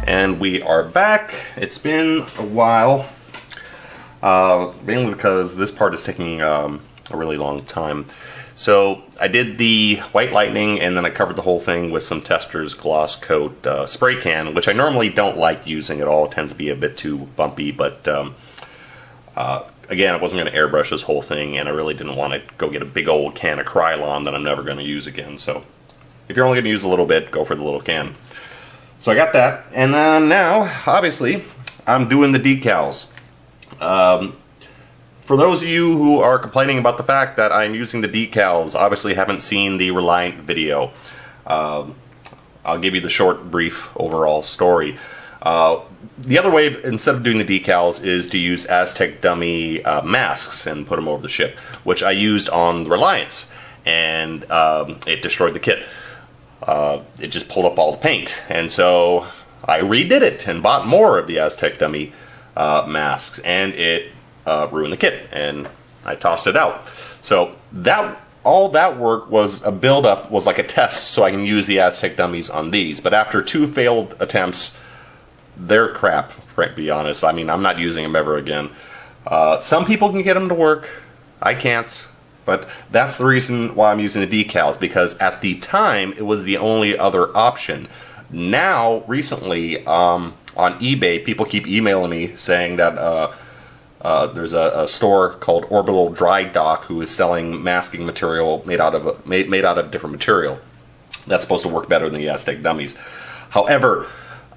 And we are back. It's been a while, mainly because this part is taking a really long time. So I did the white lightning, and then I covered the whole thing with some Tester's gloss coat spray can, which I normally don't like using at all. It tends to be a bit too bumpy, but again, I wasn't going to airbrush this whole thing, and I really didn't want to go get a big old can of Krylon that I'm never going to use again. So if you're only going to use a little bit, go for the little can. So I got that, and then now, obviously, I'm doing the decals. For those of you who are complaining about the fact that I'm using the decals, obviously haven't seen the Reliant video. I'll give you the short, brief, overall story. The other way, instead of doing the decals, is to use Aztek dummy masks and put them over the ship, which I used on the Reliance, and it destroyed the kit. It just pulled up all the paint, and so I redid it and bought more of the Aztek dummy masks, and it ruined the kit, and I tossed it out. So that all that work was a build-up, was like a test, so I can use the Aztek dummies on these. But after 2 failed attempts, they're crap, to be honest. I mean, I'm not using them ever again. Some people can get them to work. I can't. But that's the reason why I'm using the decals, because at the time, it was the only other option. Now, recently, on eBay, people keep emailing me saying that there's a store called Orbital Dry Dock who is selling masking material made out of different material. That's supposed to work better than the Aztek dummies. However,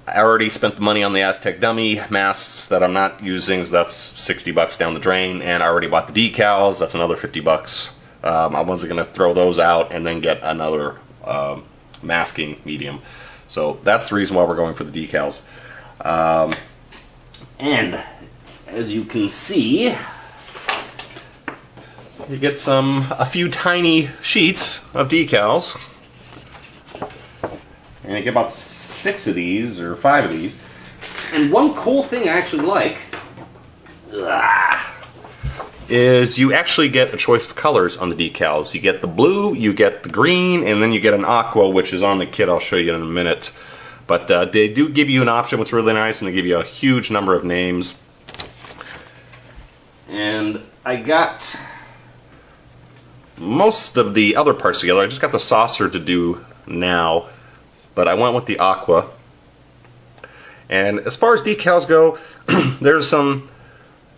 I already spent the money on the Aztek dummy masks that I'm not using, so that's 60 bucks down the drain, and I already bought the decals, that's another 50 bucks. I wasn't going to throw those out and then get another masking medium. So that's the reason why we're going for the decals. And as you can see, you get a few tiny sheets of decals. And you get about 6 of these, or 5 of these. And one cool thing I actually like is you actually get a choice of colors on the decals. You get the blue, you get the green, and then you get an aqua, which is on the kit. I'll show you in a minute. But they do give you an option, which is really nice, and they give you a huge number of names. And I got most of the other parts together. I just got the saucer to do now, but I went with the aqua. And as far as decals go,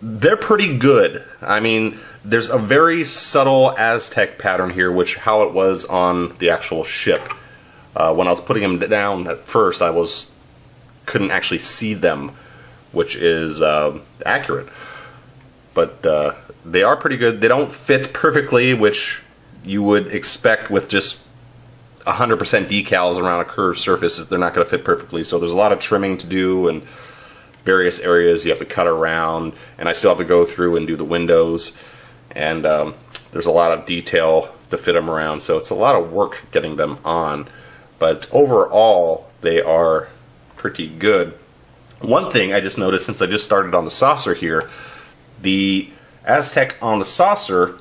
they're pretty good. I mean, there's a very subtle Aztek pattern here, which how it was on the actual ship. When I was putting them down at first, couldn't actually see them, which is accurate. But they are pretty good. They don't fit perfectly, which you would expect with just 100% decals around a curved surface. They're not going to fit perfectly, so there's a lot of trimming to do and various areas you have to cut around, and I still have to go through and do the windows, and there's a lot of detail to fit them around, so it's a lot of work getting them on. But overall, they are pretty good. One thing I just noticed since I just started on the saucer here, the Aztek on the saucer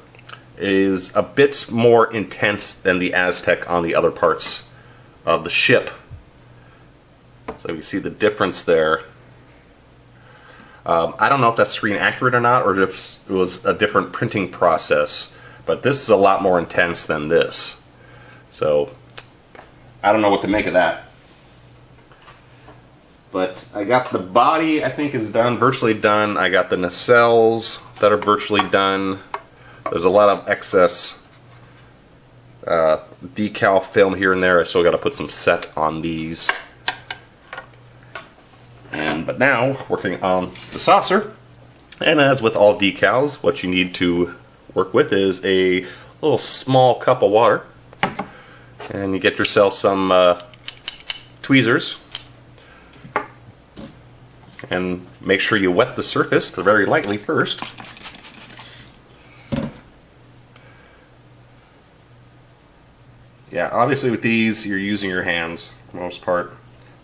is a bit more intense than the Aztek on the other parts of the ship. So you see the difference there. I don't know if that's screen accurate or not, or if it was a different printing process, but this is a lot more intense than this. So I don't know what to make of that. But I got the body, I think, is done, virtually done. I got the nacelles that are virtually done. There's a lot of excess decal film here and there. I still got to put some set on these. But now, working on the saucer, and as with all decals, what you need to work with is a little small cup of water. And you get yourself some tweezers. And make sure you wet the surface very lightly first. Yeah, obviously with these, you're using your hands for the most part.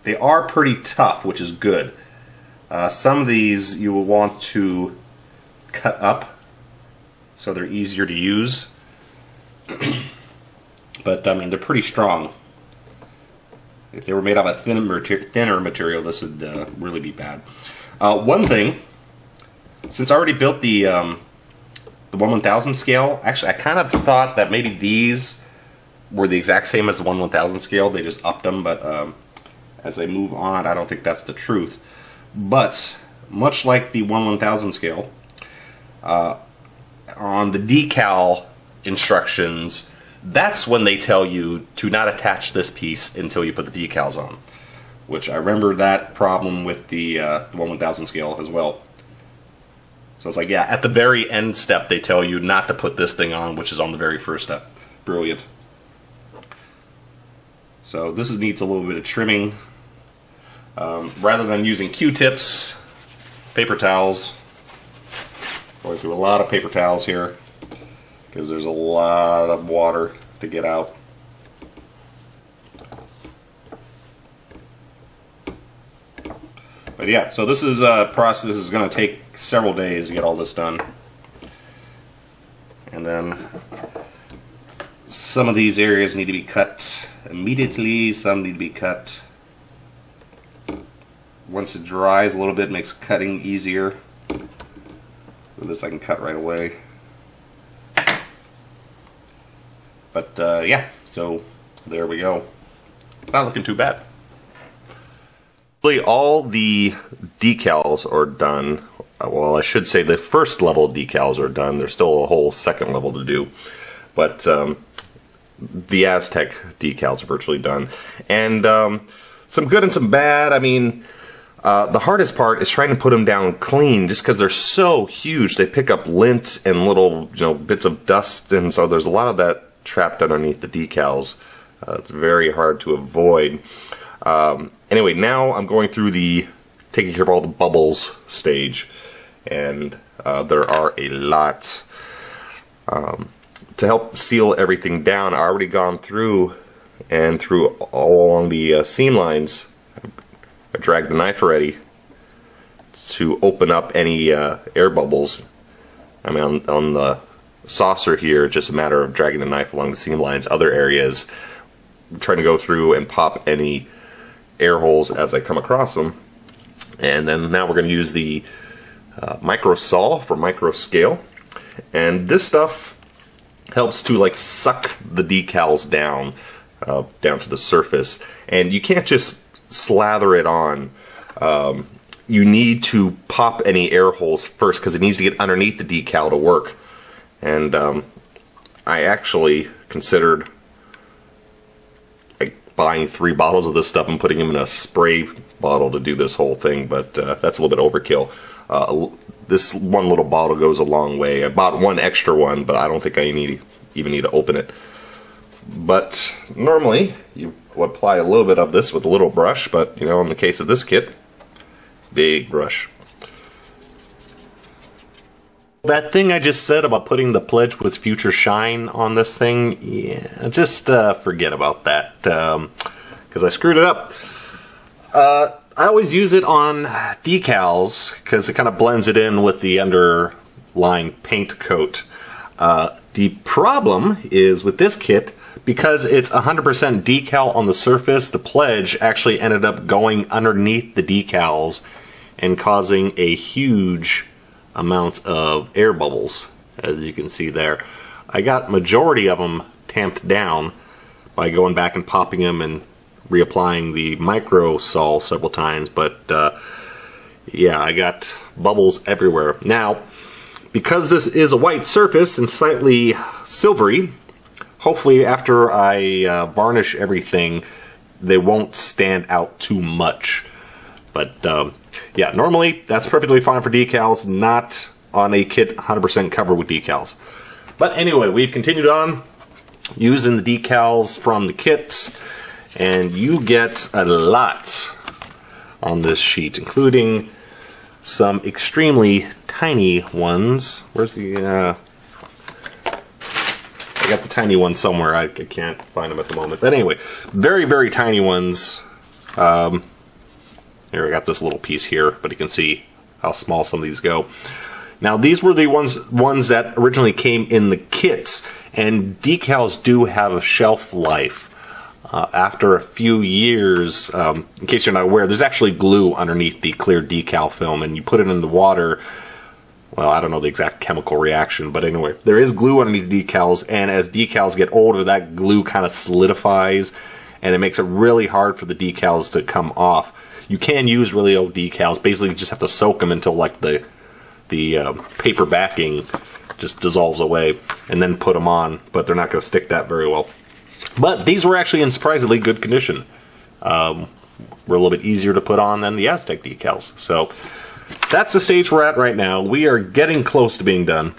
They are pretty tough, which is good. Some of these you will want to cut up so they're easier to use. But I mean, they're pretty strong. If they were made out of a thinner material, this would really be bad. One thing, since I already built the 1/1000 scale, actually I kind of thought that maybe these were the exact same as the 1/1000 scale. They just upped them, but as I move on, I don't think that's the truth. But much like the 1/1000 scale, on the decal instructions, that's when they tell you to not attach this piece until you put the decals on. Which I remember that problem with the 1/1000 scale as well. So it's like, yeah, at the very end step they tell you not to put this thing on, which is on the very first step. Brilliant. So this needs a little bit of trimming. Rather than using Q-tips, paper towels. Going through a lot of paper towels here because there's a lot of water to get out. But yeah, so this is a process that is going to take several days to get all this done. And then some of these areas need to be cut immediately, some need to be cut once it dries a little bit, makes cutting easier. With this I can cut right away. But yeah, so there we go. Not looking too bad. All the decals are done. Well, I should say the first level decals are done. There's still a whole second level to do. But the Aztek decals are virtually done. And some good and some bad. I mean, the hardest part is trying to put them down clean, just because they're so huge. They pick up lint and little, bits of dust, and so there's a lot of that trapped underneath the decals. It's very hard to avoid. Anyway, now I'm going through the taking care of all the bubbles stage, and there are a lot. To help seal everything down, I've already gone through and through all along the seam lines. I dragged the knife already to open up any air bubbles. I mean, on the saucer here, it's just a matter of dragging the knife along the seam lines. Other areas, I'm trying to go through and pop any air holes as I come across them. And then now we're going to use the micro saw for micro scale. And this stuff helps to like suck the decals down to the surface. And you can't just slather it on. You need to pop any air holes first because it needs to get underneath the decal to work. And I actually considered buying 3 bottles of this stuff and putting them in a spray bottle to do this whole thing, but that's a little bit overkill. This one little bottle goes a long way. I bought one extra one, but I don't think I even need to open it. But normally you would apply a little bit of this with a little brush, but in the case of this kit, big brush. That thing I just said about putting the Pledge with Future Shine on this thing, yeah, just forget about that, because I screwed it up. I always use it on decals because it kind of blends it in with the underlying paint coat. The problem is with this kit, because it's 100% decal on the surface, the Pledge actually ended up going underneath the decals and causing a huge amount of air bubbles, as you can see there. I got majority of them tamped down by going back and popping them and reapplying the micro saw several times, but yeah, I got bubbles everywhere. Now, because this is a white surface and slightly silvery, hopefully after I varnish everything, they won't stand out too much. But yeah, normally that's perfectly fine for decals, not on a kit 100% covered with decals. But anyway, we've continued on using the decals from the kits, and you get a lot on this sheet, including some extremely tiny ones. Where's the... I got the tiny ones somewhere. I can't find them at the moment. But anyway, very, very tiny ones. Here, I got this little piece here, but you can see how small some of these go. Now, these were the ones that originally came in the kits, and decals do have a shelf life. After a few years, in case you're not aware, there's actually glue underneath the clear decal film, and you put it in the water. Well, I don't know the exact chemical reaction, but anyway, there is glue underneath decals, and as decals get older, that glue kind of solidifies, and it makes it really hard for the decals to come off. You can use really old decals. Basically, you just have to soak them until like the paper backing just dissolves away, and then put them on, but they're not going to stick that very well. But these were actually in surprisingly good condition. Were a little bit easier to put on than the Aztek decals. So that's the stage we're at right now. We are getting close to being done.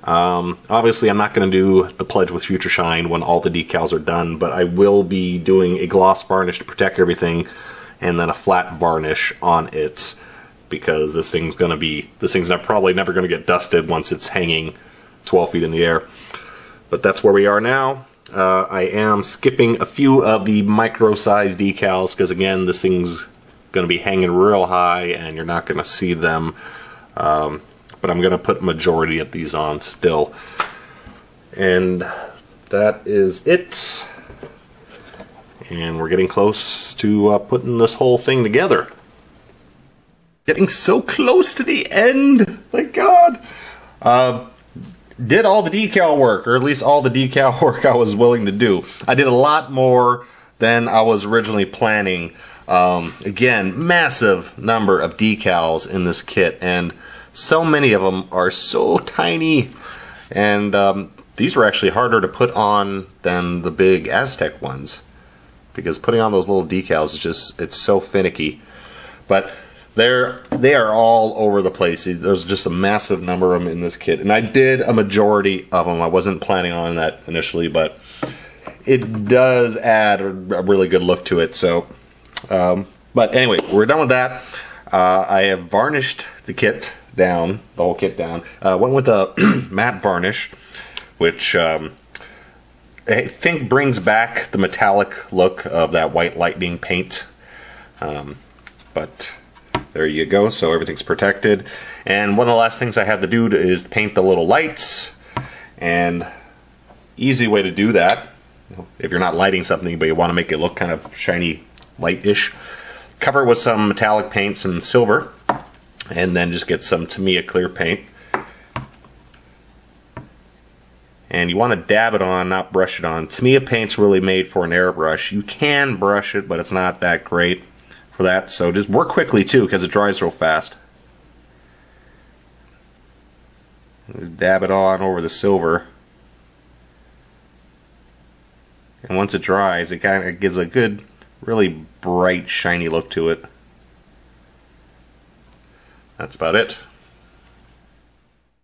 Obviously, I'm not going to do the Pledge with Future Shine when all the decals are done, but I will be doing a gloss varnish to protect everything, and then a flat varnish on it, because this thing's probably never going to get dusted once it's hanging 12 feet in the air. But that's where we are now. I am skipping a few of the micro-sized decals, because again, this thing's going to be hanging real high and you're not going to see them. But I'm going to put majority of these on still. And that is it. And we're getting close to putting this whole thing together. Getting so close to the end. My God. Did all the decal work, or at least all the decal work I was willing to do. I did a lot more than I was originally planning. Again, massive number of decals in this kit, and so many of them are so tiny. And these were actually harder to put on than the big Aztek ones, because putting on those little decals is just, it's so finicky. But they are all over the place. There's just a massive number of them in this kit, and I did a majority of them. I wasn't planning on that initially, but it does add a really good look to it. So, but anyway, we're done with that. I have varnished the kit down, the whole kit down. Went with a matte varnish, which I think brings back the metallic look of that White Lightning paint. But there you go, so everything's protected. And one of the last things I had to do is paint the little lights. And easy way to do that, if you're not lighting something but you want to make it look kind of shiny, light-ish, cover it with some metallic paint, some silver, and then just get some Tamiya clear paint. And you want to dab it on, not brush it on. Tamiya paint's really made for an airbrush. You can brush it, but it's not that great for that, so just work quickly too, because it dries real fast. Just dab it on over the silver, and once it dries, it kind of gives a good, really bright, shiny look to it. That's about it.